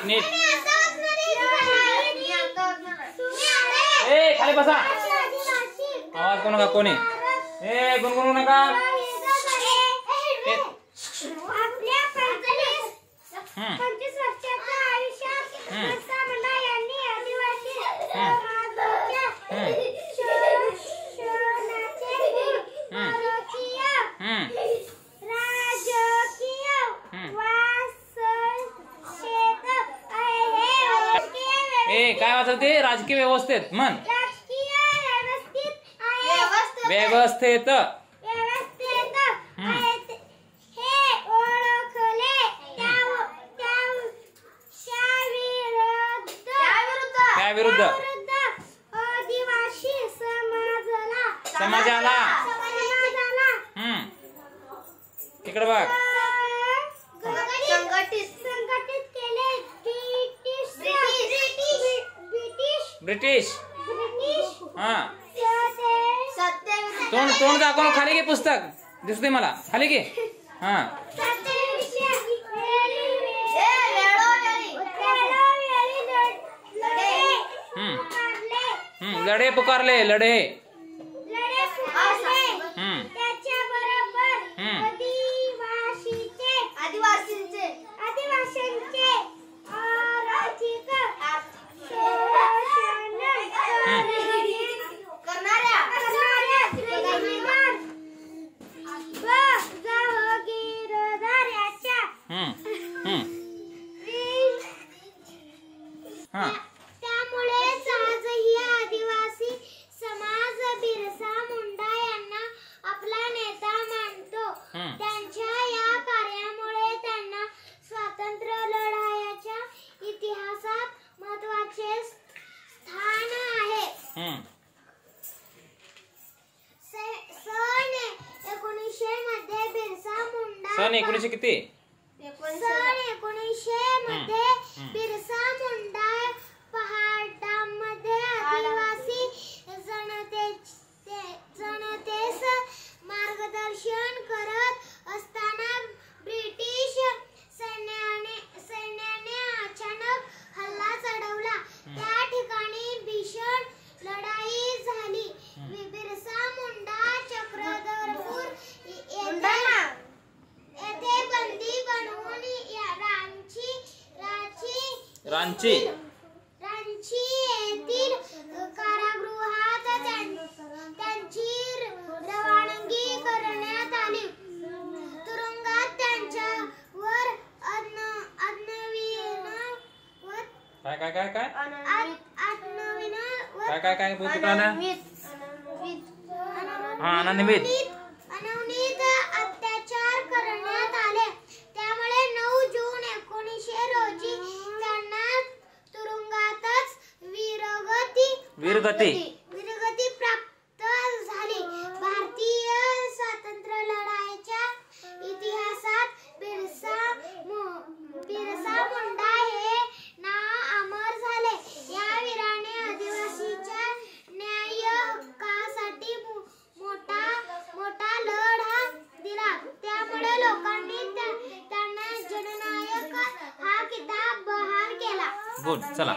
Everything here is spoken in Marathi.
नीट ए खाली बसा आवाज करू नका कोणी ए गुणगुणू नका काय वाचवते राजकीय व्यवस्थेत म्हण व्यवस्थेत त्याविरुद्ध आदिवासी समाजाला इकडे बघ ब्रिटिश तोंड दाखवून खाली घे पुस्तक दिसते मला खाली घे लढे पुकारले लढे त्यामुळेच आजही आदिवासी समाज बिरसा मुंडा यांना आपला नेता मानतो. त्यांच्या या कार्यामुळे त्यांना स्वातंत्र्य लढ्याच्या इतिहासात महत्त्वाचे स्थान आहे. सन 1900 मध्ये बिरसा मुंडा सन 1900 किती सन 1900 मध्ये बिरसा मुंडा पहाडामध्ये आदिवासी जनतेस मार्गदर्शन करत असताना ब्रिटिश सैन्याने अचानक हल्ला चढवला. त्या ठिकाणी भीषण लढाई झाली. बिरसा मुंडा चक्रधरपूर येथे बंदी बनवून रांची येथील कारागृहात त्यांची रवानगी करण्यात आली. तुरुंगात त्यांच्यावर अनन्वित अत्याचार करण्यात आले. त्यामुळे 9 जून 1900 रोजी त्यांना तुरुंगातच वीरगती प्राप्त झाली. भारतीय स्वातंत्र्य लढ्याच्या इतिहासात बिरसा मुंडा हे नाव अमर झाले. या वीराने आदिवासीच्या न्याय हक्कासाठी मोठा लढा दिला. त्यामुळे लोकांनी त्यांना जननायक हा किताब बहाल केला. गुड चला.